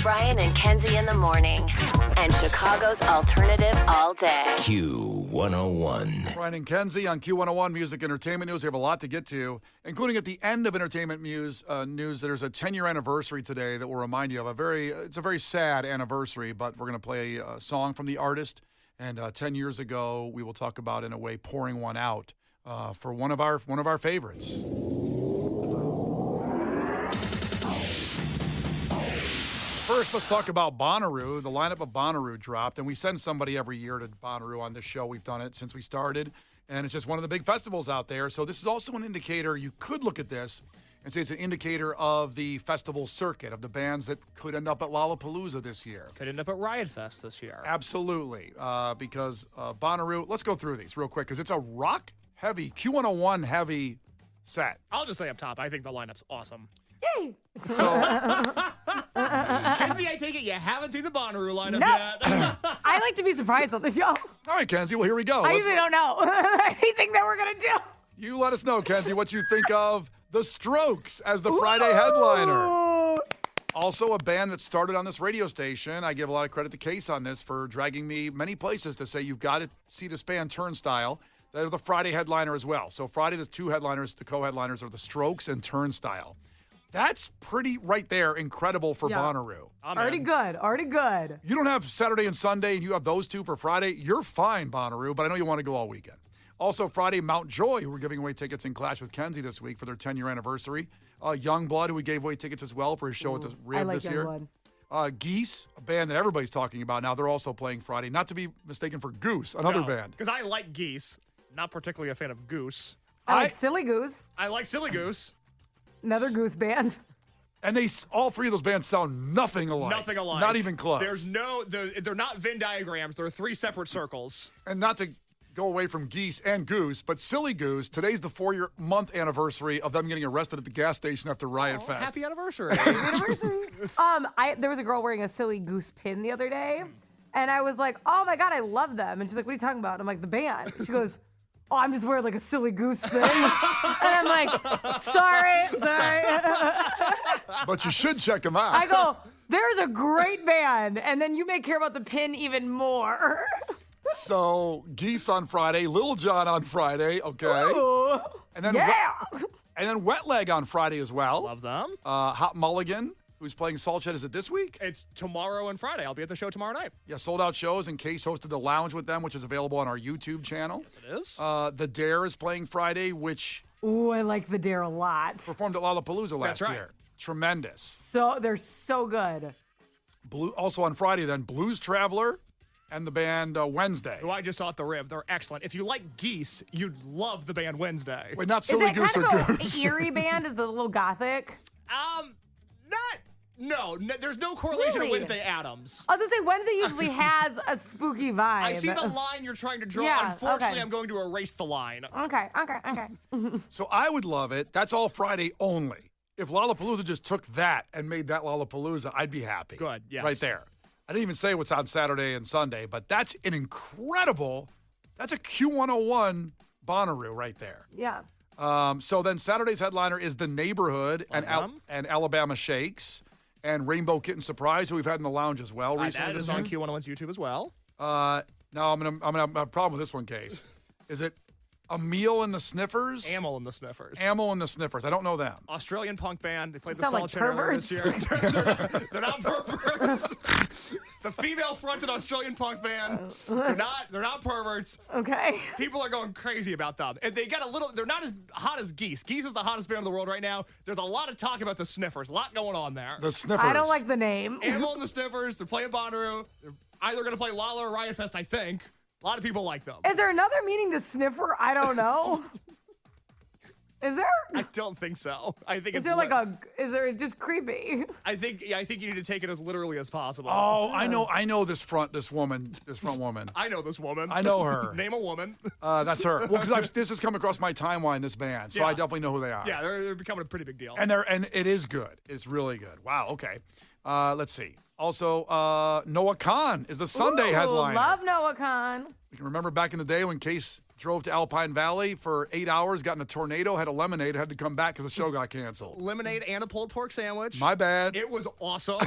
Brian and Kenzie in the morning. And Chicago's alternative all day. Q101. Brian and Kenzie on Q101 Music Entertainment News. We have a lot to get to, including at the end of entertainment news. There's a 10-year anniversary today that will remind you of it's a very sad anniversary, but we're going to play a song from the artist. And 10 years ago, we will talk about, in a way, pouring one out for one of our favorites. First, let's talk about Bonnarroo. The lineup of Bonnarroo dropped, and we send somebody every year to Bonnarroo on this show. We've done it since we started, and it's just one of the big festivals out there. So this is also an indicator. You could look at this and say it's an indicator of the festival circuit, of the bands that could end up at Lollapalooza this year. Could end up at Riot Fest this year. Absolutely, because Bonnarroo, let's go through these real quick, because it's a rock-heavy, Q101-heavy set. I'll just say up top, I think the lineup's awesome. Yay! So, Kenzie, I take it you haven't seen the Bonnaroo lineup No. yet. I like to be surprised on the show. all right, Kenzie, well, here we go. I usually don't know anything that we're going to do. You let us know, Kenzie, what you think of The Strokes as the Friday headliner. Ooh. Also, a band that started on this radio station. I give a lot of credit to Case on this for dragging me many places to say you've got to see this band Turnstile. They're the Friday headliner as well. So Friday, the two headliners, the co-headliners are The Strokes and Turnstile. That's pretty right there, incredible for Bonnaroo. Already good. You don't have Saturday and Sunday, and you have those two for Friday. You're fine, Bonnaroo, but I know you want to go all weekend. Also, Friday, Mount Joy, who we're giving away tickets in Clash with Kenzie this week for their 10-year anniversary. Youngblood, who we gave away tickets as well for his show at the Rib this year. Youngblood. Geese, a band that everybody's talking about now. They're also playing Friday. Not to be mistaken for Goose, another band. Because I like Geese. Not particularly a fan of Goose. I like Silly Goose. I like Silly Goose. Another Goose band. And all three of those bands sound nothing alike. Nothing alike. Not even close. They're not Venn diagrams. They're three separate circles. And not to go away from Geese and Goose, but Silly Goose, today's the 4-month anniversary of them getting arrested at the gas station after Riot Fest. Happy anniversary. There was a girl wearing a Silly Goose pin the other day, and I was like, oh my God, I love them. And she's like, what are you talking about? I'm like, the band. She goes, oh, I'm just wearing like a Silly Goose thing. And I'm like, sorry. But you should check them out. I go, there's a great band, and then you may care about the pin even more. So, Geese on Friday, Lil Jon on Friday, okay. Ooh. And then and then Wet Leg on Friday as well. Love them. Hot Mulligan, who's playing Salt Shed. Is it this week? It's tomorrow and Friday. I'll be at the show tomorrow night. Yeah, sold out shows. And Case hosted the Lounge with them, which is available on our YouTube channel. It is. The Dare is playing Friday, which Ooh, I like the Dare a lot. performed at Lollapalooza last That's right. year. Tremendous. So they're so good. Also on Friday, then Blues Traveler and the band Wednesday. Who I just saw at the Rib. They're excellent. If you like Geese, you'd love the band Wednesday. Wait, not Is Silly that Goose kind or of Goose. an eerie band? Is the little gothic? No, there's no correlation Really? to Wednesday Addams. I was gonna say Wednesday usually has a spooky vibe. I see the line you're trying to draw. Yeah, Unfortunately, okay. I'm going to erase the line. Okay. So I would love it. That's all Friday only. If Lollapalooza just took that and made that Lollapalooza, I'd be happy. Good, yes. Right there. I didn't even say what's on Saturday and Sunday, but that's that's a Q101 Bonnaroo right there. Yeah. So then Saturday's headliner is The Neighborhood and Alabama Shakes and Rainbow Kitten Surprise, who we've had in the lounge as well recently. That is on Q101's YouTube as well. Now I'm gonna have a problem with this one, Case. Is it Emil and the Sniffers? Amel and the Sniffers. Amel and the Sniffers. I don't know them. Australian punk band. They played the Sound Salt like Shed earlier this perverts. year. They're not perverts. It's a female-fronted Australian punk band. They're not perverts. Okay. People are going crazy about them. And they're not as hot as Geese. Geese is the hottest band in the world right now. There's a lot of talk about the Sniffers. A lot going on there. The Sniffers. I don't like the name. Animal and the Sniffers. They're playing Bonnaroo. They're either going to play Lolla or Riot Fest, I think. A lot of people like them. Is there another meaning to sniffer? I don't know. Is there? I don't think so. I think Is there just creepy? I think you need to take it as literally as possible. Oh, I know this front woman. I know this woman. I know her. Name a woman. That's her. Well, because this has come across my timeline, this band, so Yeah. I definitely know who they are. Yeah, they're becoming a pretty big deal. And it is good. It's really good. Wow. Okay. Let's see. Also, Noah Khan is the Sunday Ooh, headliner. Love Noah Khan. You can remember back in the day when Case drove to Alpine Valley for 8 hours, got in a tornado, had a lemonade, had to come back because the show got canceled. Lemonade and a pulled pork sandwich. My bad. It was awesome.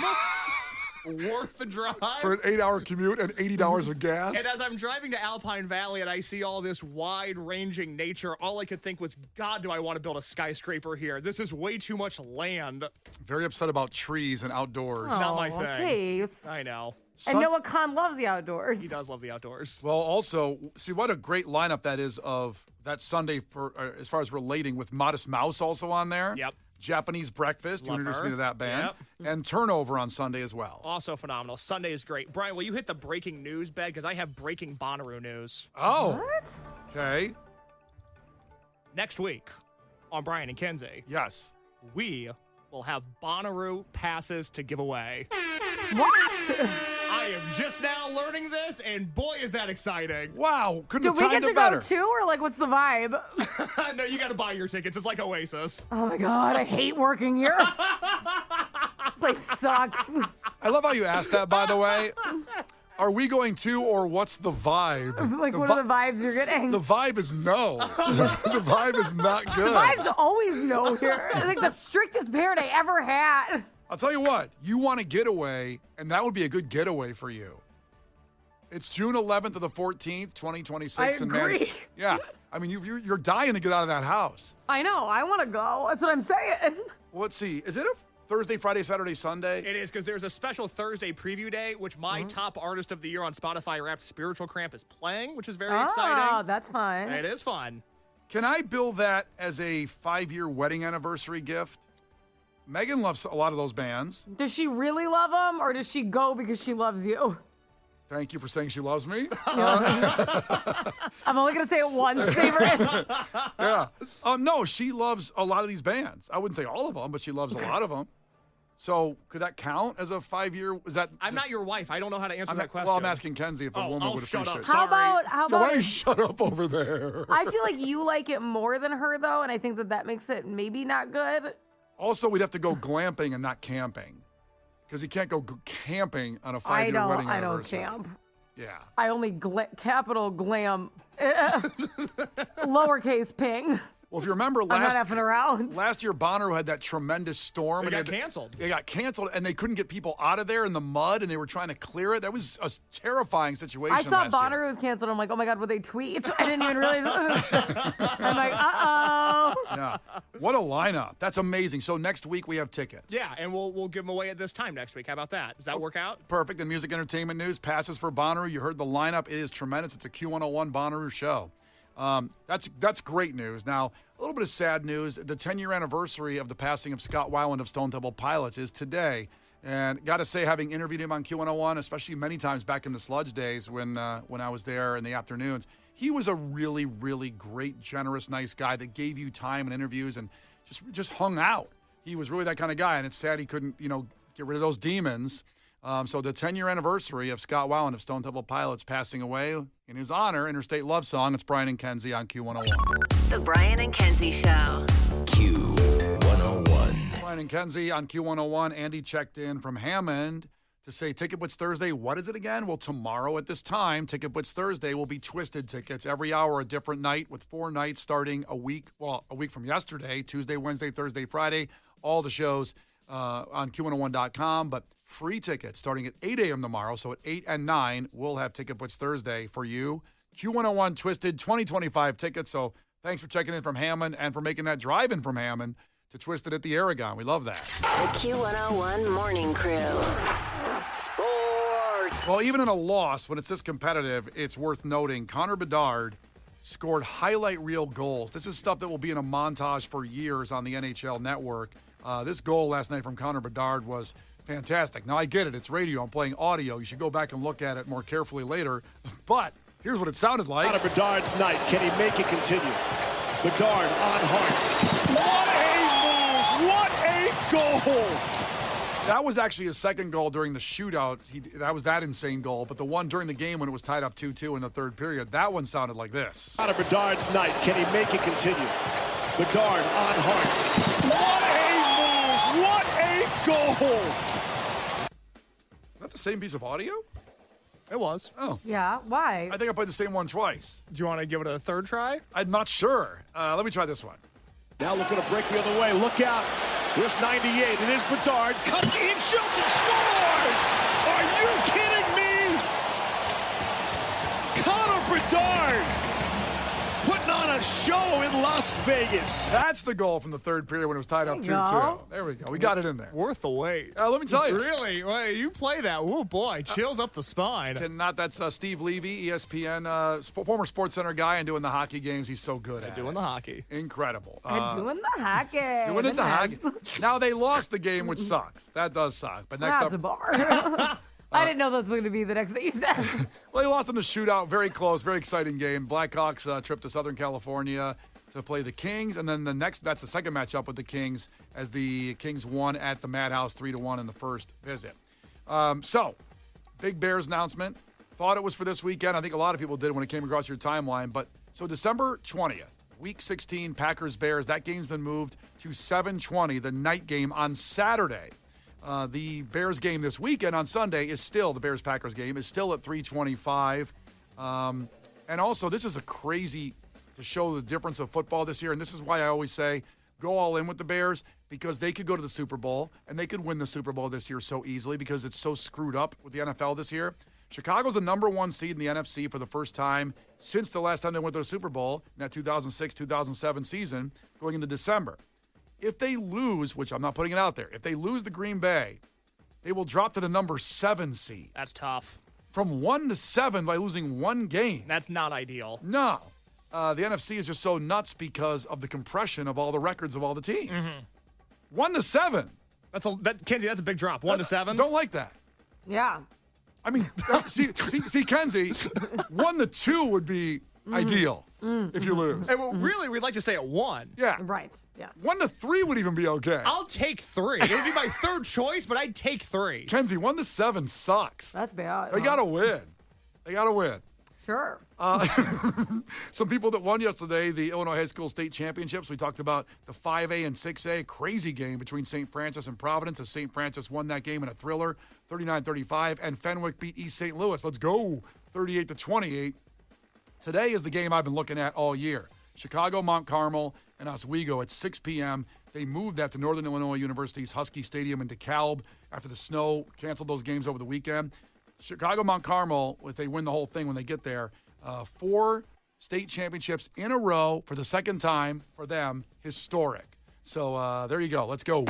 Worth the drive. For an 8-hour commute and $80 of gas. And as I'm driving to Alpine Valley and I see all this wide-ranging nature, all I could think was, God, do I want to build a skyscraper here? This is way too much land. Very upset about trees and outdoors. Not my thing. Okay. I know. And Noah Khan loves the outdoors. He does love the outdoors. Well, also, see what a great lineup that is of that Sunday for as far as relating with Modest Mouse also on there. Yep. Japanese Breakfast, you Love introduced her. me to that band. Yep. And Turnover on Sunday as well. Also phenomenal. Sunday is great. Brian, will you hit the breaking news bed? Because I have breaking Bonnarroo news. Oh. What? Okay. Next week on Brian and Kenzie, Yes. we will have Bonnarroo passes to give away. What? I am just now learning this, and boy, is that exciting. Wow. Couldn't Do have we timed get to it better. go too, or like what's the vibe? No, you got to buy your tickets. It's like Oasis. Oh my God, I hate working here. This place sucks. I love how you asked that, by the way. Are we going to, or what's the vibe? Like, what are the vibes you're getting? The vibe is no. The vibe is not good. The vibes always no here. Like the strictest parent I ever had. I'll tell you what, you want a getaway, and that would be a good getaway for you. It's June 11th to the 14th, 2026. I And man, agree. yeah. I mean, you're dying to get out of that house. I know. I want to go. That's what I'm saying. Well, let's see. Is it a Thursday, Friday, Saturday, Sunday? It is, because there's a special Thursday preview day, which my top artist of the year on Spotify Wrapped, Spiritual Cramp, is playing, which is very Oh, exciting. that's fun. It is fun. Can I bill that as a 5-year wedding anniversary gift? Megan loves a lot of those bands. Does she really love them, or does she go because she loves you? Thank you for saying she loves me. I'm only going to say it once, favorite. Yeah. No, she loves a lot of these bands. I wouldn't say all of them, but she loves a lot of them. So could that count as a 5-year? Is that? I'm not your wife. I don't know how to answer I'm that not- question. Well, I'm asking Kenzie if a woman would shut appreciate up. it. How Sorry. about No, why don't you if- shut up over there? I feel like you like it more than her, though, and I think that makes it maybe not good. Also, we'd have to go glamping and not camping, because you can't go camping on a 5-year wedding I don't anniversary. camp. Yeah. I only capital glam, lowercase ping. Well, if you remember I'm not effing around. last year, Bonnarroo had that tremendous storm. It and got canceled. It got canceled, and they couldn't get people out of there in the mud, and they were trying to clear it. That was a terrifying situation. I saw last year. Bonnaroo was canceled. I'm like, oh my God, would they tweet? I didn't even realize. I'm like, uh-oh. Yeah. What a lineup. That's amazing. So next week we have tickets. Yeah, and we'll give them away at this time next week. How about that? Does that work out? Perfect. And music entertainment news, passes for Bonnaroo. You heard the lineup. It is tremendous. It's a Q101 Bonnaroo show. That's great news. Now, a little bit of sad news. The 10-year anniversary of the passing of Scott Weiland of Stone Temple Pilots is today. And got to say, having interviewed him on Q101, especially many times back in the sludge days when I was there in the afternoons, he was a really, really great, generous, nice guy that gave you time and interviews and just hung out. He was really that kind of guy, and it's sad he couldn't, get rid of those demons. So the 10-year anniversary of Scott Weiland of Stone Temple Pilots passing away, in his honor, Interstate Love Song. It's Brian and Kenzie on Q101. The Brian and Kenzie Show. Q101. Brian and Kenzie on Q101. Andy checked in from Hammond to say Ticket Blitz Thursday. What is it again? Well, tomorrow at this time, Ticket Blitz Thursday will be Twisted tickets. Every hour a different night with 4 nights starting a week from yesterday, Tuesday, Wednesday, Thursday, Friday. All the shows on Q101.com, but free tickets starting at 8 a.m. tomorrow. So at 8 and 9, we'll have Ticket Blitz Thursday for you. Q101 Twisted 2025 tickets. So thanks for checking in from Hammond and for making that drive in from Hammond to Twisted at the Aragon. We love that. The Q101 Morning Crew. Sports. Well, even in a loss, when it's this competitive, it's worth noting Connor Bedard scored highlight reel goals. This is stuff that will be in a montage for years on the NHL Network. This goal last night from Connor Bedard was fantastic. Now, I get it. It's radio. I'm playing audio. You should go back and look at it more carefully later. But here's what it sounded like. Connor Bedard's night. Can he make it continue? Bedard on Hart. What a move! What a goal! That was actually his second goal during the shootout. That was that insane goal. But the one during the game when it was tied up 2-2 in the third period, that one sounded like this. Connor Bedard's night. Can he make it continue? Bedard on Hart. What a move! What a goal! Is that the same piece of audio? It was. Oh. Yeah, why? I think I played the same one twice. Do you want to give it a third try? I'm not sure. Let me try this one. Now looking to break the other way. Look out. Here's 98. It is Bedard. Cuts in, shoots, and scores! Las Vegas. That's the goal from the third period when it was tied up 2-2. There we go. We got it in there. Worth the wait. Let me tell you. Really? Wait, you play that. Oh, boy. Chills up the spine. That's Steve Levy, ESPN, former Sports Center guy, and doing the hockey games. He's so good at Doing it. the hockey. Incredible. And doing the hockey. Doing it the hockey. Now, they lost the game, which sucks. That does suck. But next That's up, a bar. I didn't know that was going to be the next thing you said. well, they lost in the shootout. Very close, very exciting game. Blackhawks trip to Southern California to play the Kings, and then that's the second matchup with the Kings as the Kings won at the Madhouse 3-1 in the first visit. So, big Bears announcement. Thought it was for this weekend. I think a lot of people did when it came across your timeline. But so December 20th, Week 16, Packers-Bears. That game's been moved to 7:20, the night game on Saturday. The Bears game this weekend on Sunday is still, the Bears-Packers game, is still at 3:25. And also, this is a crazy to show the difference of football this year. And this is why I always say, go all in with the Bears, because they could go to the Super Bowl, and they could win the Super Bowl this year so easily because it's so screwed up with the NFL this year. Chicago's the number one seed in the NFC for the first time since the last time they went to the Super Bowl in that 2006-2007 season, going into December. If they lose, which I'm not putting it out there, if they lose to Green Bay, they will drop to the number 7 seed. That's tough. From 1 to 7 by losing one game. That's not ideal. No. The NFC is just so nuts because of the compression of all the records of all the teams. Mm-hmm. 1 to 7. Kenzie, that's a big drop. 1 to 7. Don't like that. Yeah. I mean, see, Kenzie, 1 to 2 would be ideal if you lose. And well, really, we'd like to stay at 1. Yeah. Right. Yes. 1 to 3 would even be okay. I'll take 3. It would be my third choice, but I'd take 3. Kenzie, 1 to 7 sucks. That's bad. They got to win. They got to win. Sure. Some people that won yesterday, the Illinois High School State Championships. We talked about the 5A and 6A. Crazy game between St. Francis and Providence as St. Francis won that game in a thriller, 39-35, and Fenwick beat East St. Louis. Let's go, 38-28. Today is the game I've been looking at all year. Chicago, Mount Carmel, and Oswego at 6 p.m. They moved that to Northern Illinois University's Husky Stadium in DeKalb after the snow canceled those games over the weekend. Chicago, Mount Carmel, if they win the whole thing when they get there, 4 state championships in a row for the second time for them, historic. So there you go. Let's go.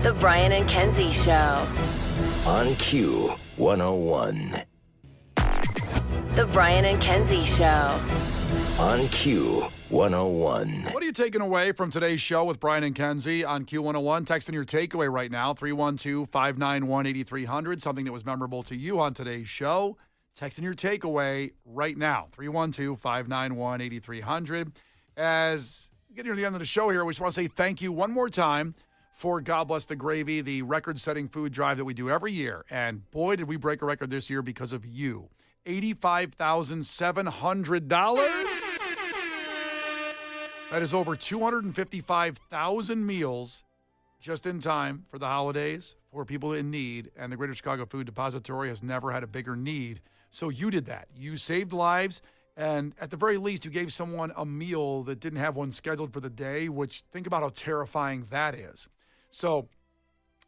The Brian and Kenzie Show. On Q 101. The Brian and Kenzie Show. On Q 101. What are you taking away from today's show with Brian and Kenzie on Q101? Texting your takeaway right now, 312-591-8300. Something that was memorable to you on today's show. Texting your takeaway right now, 312-591-8300. As we get near the end of the show here, we just want to say thank you one more time for God Bless the Gravy, the record-setting food drive that we do every year. And boy, did we break a record this year because of you. $85,700. That is over 255,000 meals just in time for the holidays for people in need. And the Greater Chicago Food Depository has never had a bigger need. So you did that. You saved lives. And at the very least, you gave someone a meal that didn't have one scheduled for the day, which think about how terrifying that is. So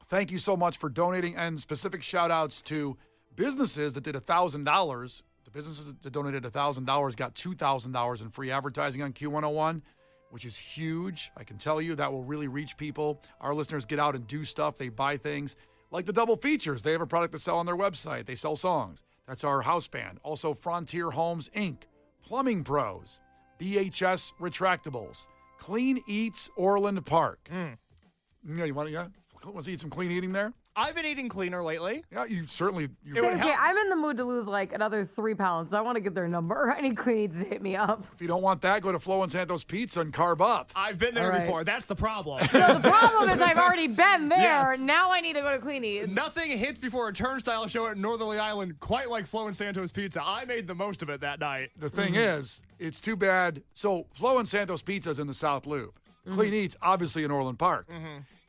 thank you so much for donating, and specific shout outs to businesses that did $1,000. The businesses that donated $1,000 got $2,000 in free advertising on Q101, which is huge. I can tell you that will really reach people. Our listeners get out and do stuff. They buy things like the double features. They have a product to sell on their website. They sell songs. That's our house band. Also, Frontier Homes, Inc., Plumbing Pros, BHS Retractables, Clean Eats Orland Park. Yeah, you want to eat some clean eating there? I've been eating cleaner lately. Yeah, you certainly. It would help. I'm in the mood to lose like another 3 pounds, so I want to get their number. Any clean needs to hit me up. If you don't want that, go to Flo and Santos Pizza and carb up. I've been there All right. before. That's the problem. No, the problem is I've already been there. Yes. Now I need to go to Clean Eats. Nothing hits before a turnstile show at Northerly Island quite like Flo and Santos Pizza. I made the most of it that night. The thing is, it's too bad. So Flo and Santos Pizza is in the South Loop. Clean Eats, obviously, in Orland Park.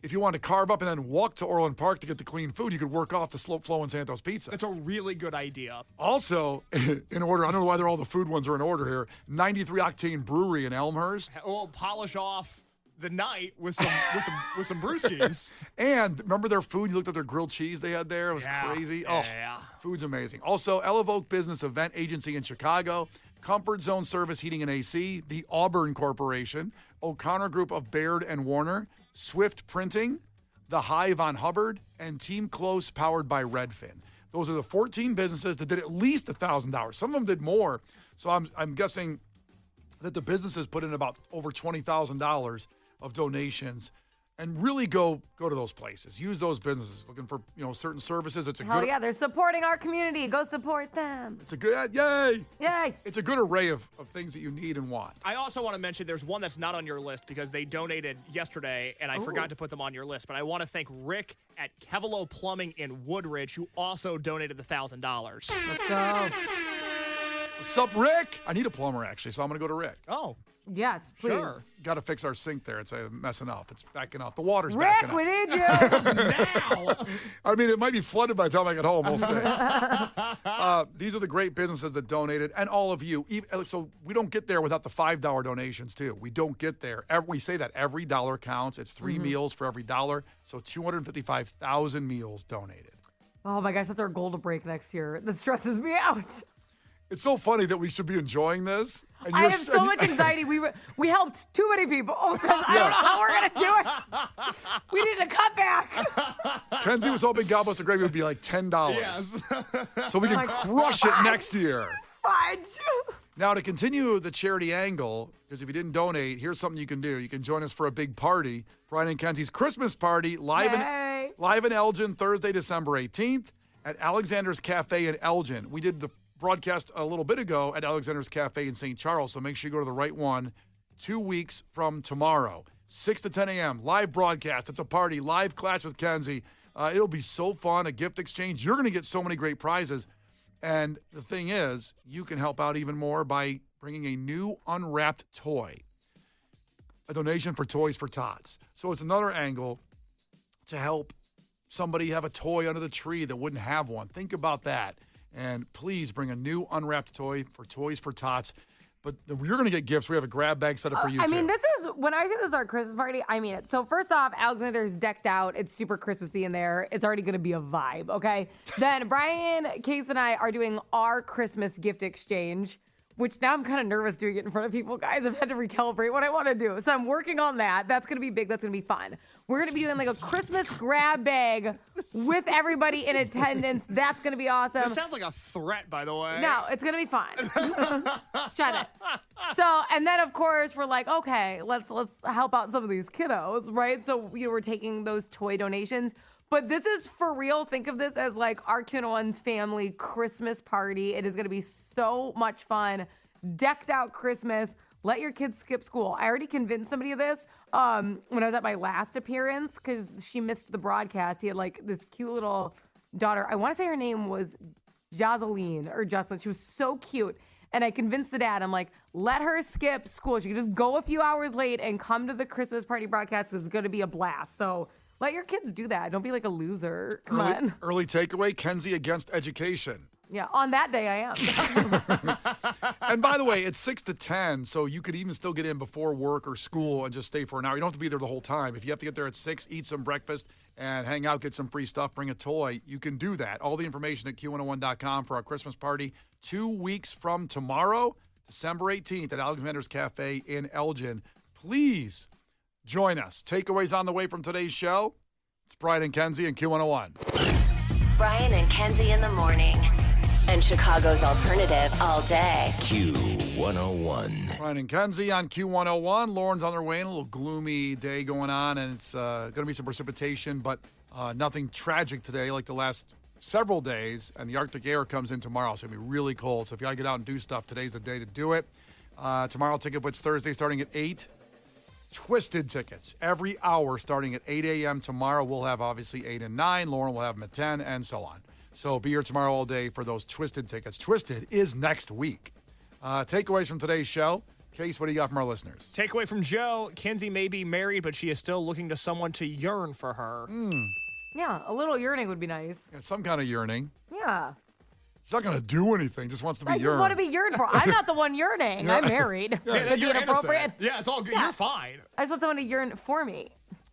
If you want to carb up and then walk to Orland Park to get the clean food, you could work off the Flo and Santos Pizza. That's a really good idea. Also, in order, I don't know why all the food ones are in order here, 93 Octane Brewery in Elmhurst. We'll polish off the night with some with some brewskis. And remember their food? You looked at their grilled cheese they had there? It was crazy. Yeah. Food's amazing. Also, Elevoke Business Event Agency in Chicago, Comfort Zone Service Heating and AC, the Auburn Corporation, O'Connor Group of Baird and Warner, Swift Printing, The Hive on Hubbard, and Team Close powered by Redfin. Those are the 14 businesses that did at least $1,000. Some of them did more. So I'm guessing that the businesses put in about over $20,000 of donations. And really go to those places. Use those businesses. Looking for certain services. It's a Hell good. yeah, they're supporting our community. Go support them. It's a good. Yay! Yay! It's a good array of things that you need and want. I also want to mention there's one that's not on your list because they donated yesterday, and I forgot to put them on your list. But I want to thank Rick at Kevelo Plumbing in Woodridge, who also donated the $1,000. Let's go. What's up, Rick? I need a plumber actually, so I'm gonna go to Rick. Oh, Yes, please. sure. Got to fix our sink there. It's messing up. It's backing up. The water's Rick, backing up. we need you. Now. I mean, it might be flooded by the time I get home. We'll see. These are the great businesses that donated, and all of you. So we don't get there without the $5 donations, too. We don't get there. We say that every dollar counts. It's 3 meals for every dollar. So 255,000 meals donated. Oh my gosh, that's our goal to break next year. That stresses me out. It's so funny that we should be enjoying this. And I have so much anxiety. We helped too many people. I don't know how we're going to do it. We need to cut back. Kenzie was hoping God Bless the Gravy would be like $10. Yes. So we can crush it next year. Fudge. Now, to continue the charity angle, because if you didn't donate, here's something you can do. You can join us for a big party, Brian and Kenzie's Christmas party, live in Elgin, Thursday, December 18th at Alexander's Cafe in Elgin. We did the broadcast a little bit ago at Alexander's Cafe in St. Charles, so make sure you go to the right one 2 weeks from tomorrow, 6 to 10 a.m., live broadcast. It's a party, live class with Kenzie. It'll be so fun, a gift exchange. You're going to get so many great prizes. And the thing is, you can help out even more by bringing a new unwrapped toy, a donation for Toys for Tots. So it's another angle to help somebody have a toy under the tree that wouldn't have one. Think about that. And please bring a new unwrapped toy for Toys for Tots. But you're going to get gifts. We have a grab bag set up for you, I too. mean, when I say this is our Christmas party, I mean it. So first off, Alexander's decked out. It's super Christmassy in there. It's already going to be a vibe, okay? Then Brian, Case, and I are doing our Christmas gift exchange, which now I'm kind of nervous doing it in front of people, guys. I've had to recalibrate what I want to do. So I'm working on that. That's going to be big. That's going to be fun. We're going to be doing like a Christmas grab bag with everybody in attendance. That's going to be awesome. This sounds like a threat, by the way. No, it's going to be fun. Shut it. So, and then of course we're like, okay, let's help out some of these kiddos, right? So, we're taking those toy donations. But this is for real. Think of this as like our 201's family Christmas party. It is going to be so much fun. Decked out Christmas. Let your kids skip school. I already convinced somebody of this when I was at my last appearance because she missed the broadcast. He had like this cute little daughter. I want to say her name was Jocelyn or Jocelyn. She was so cute. And I convinced the dad, I'm like, let her skip school. She can just go a few hours late and come to the Christmas party broadcast because it's going to be a blast. So let your kids do that. Don't be like a loser. Come on. Early takeaway, Kenzie against education. Yeah, on that day I am. And by the way, it's 6 to 10, so you could even still get in before work or school and just stay for an hour. You don't have to be there the whole time. If you have to get there at 6, eat some breakfast, and hang out, get some free stuff, bring a toy, you can do that. All the information at Q101.com for our Christmas party 2 weeks from tomorrow, December 18th at Alexander's Cafe in Elgin. Please join us. Takeaways on the way from today's show. It's Brian and Kenzie and Q101. Brian and Kenzie in the morning. And Chicago's alternative all day. Q101. Brian and Kenzie on Q101. Lauren's on their way in. A little gloomy day going on, and it's going to be some precipitation, but nothing tragic today like the last several days. And the Arctic air comes in tomorrow, so it'll be really cold. So if you got to get out and do stuff, today's the day to do it. Tomorrow, Ticket Blitz Thursday starting at 8. Twisted tickets every hour starting at 8 a.m. tomorrow. We'll have obviously 8 and 9. Lauren will have them at 10 and so on. So be here tomorrow all day for those Twisted tickets. Twisted is next week. Takeaways from today's show. Case, what do you got from our listeners? Takeaway from Joe, Kenzie may be married, but she is still looking to someone to yearn for her. Yeah, a little yearning would be nice. Yeah, some kind of yearning. Yeah. She's not going to do anything, just wants to be I just yearned. want to be yearned for. I'm not the one yearning. I'm married. It'd be You're inappropriate. innocent. Yeah, it's all good. Yeah. You're fine. I just want someone to yearn for me.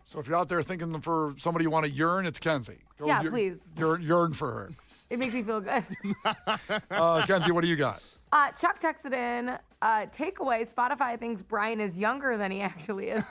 So if you're out there thinking for somebody you want to yearn, it's Kenzie. Go Yeah, please. Yearn for her. It makes me feel good. Kenzie, what do you got? Chuck texted in, takeaway, Spotify thinks Brian is younger than he actually is.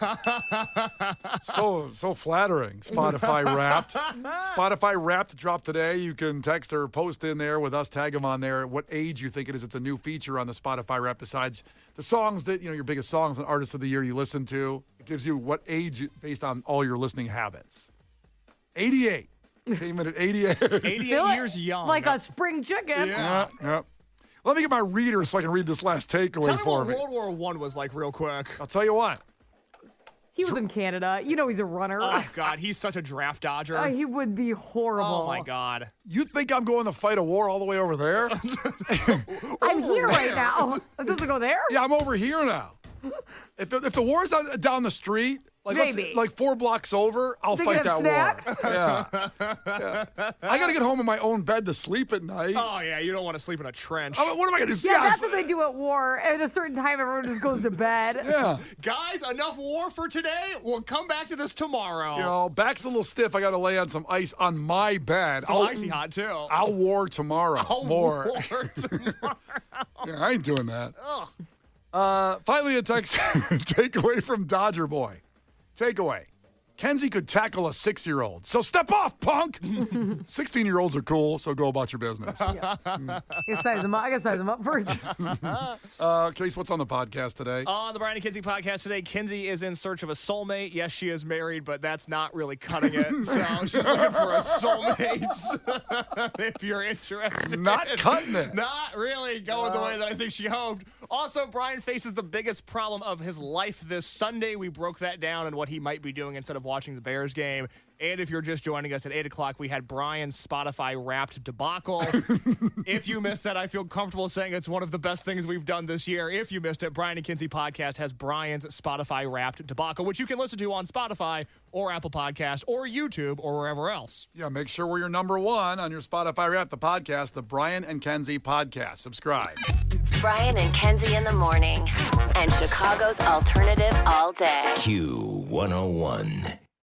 So flattering. Spotify Wrapped. Spotify Wrapped dropped today. You can text or post in there with us, tag them on there, what age you think it is. It's a new feature on the Spotify Wrapped besides the songs that, your biggest songs and artists of the year you listen to. It gives you what age based on all your listening habits. 88. Came in at 88. 88 years young. Like a spring chicken. Yeah. Let me get my reader so I can read this last takeaway Tell me for what me. World War I was like real quick. I'll tell you what. He was in Canada. He's a runner. Oh, God, he's such a draft dodger. He would be horrible. Oh, my God. You think I'm going to fight a war all the way over there? I'm here right now. I'm supposed to go there? Yeah, I'm over here now. If the war's down the street, Maybe. like 4 blocks over, I'll Thinking fight of that snacks? war. Yeah. I got to get home in my own bed to sleep at night. Oh, yeah, you don't want to sleep in a trench. What am I going to do? Yeah, that's what they do at war. At a certain time, everyone just goes to bed. Yeah. Guys, enough war for today. We'll come back to this tomorrow. Back's a little stiff. I got to lay on some ice on my bed. It's icy hot, too. I'll war tomorrow. More. War tomorrow. Yeah, I ain't doing that. Finally, a text takeaway from Dodger Boy. Takeaway. Kenzie could tackle a 6-year-old. So step off, punk! 16-year-olds are cool, so go about your business. I gotta size him up first. Case, what's on the podcast today? On the Brian and Kenzie podcast today, Kenzie is in search of a soulmate. Yes, she is married, but that's not really cutting it. So she's looking for a soulmate. If you're interested. Not cutting it. Not really going the way that I think she hoped. Also, Brian faces the biggest problem of his life this Sunday. We broke that down and what he might be doing instead of watching the Bears game. And if you're just joining us at 8 o'clock, we had Brian's Spotify Wrapped debacle. If you missed that, I feel comfortable saying it's one of the best things we've done this year. If you missed it, Brian and Kenzie podcast has Brian's Spotify Wrapped debacle, which you can listen to on Spotify or Apple Podcast or YouTube or wherever else. Yeah, make sure we're your number one on your Spotify Wrapped, the podcast, the Brian and Kenzie podcast. Subscribe. Brian and Kenzie in the morning. And Chicago's alternative all day. Q101.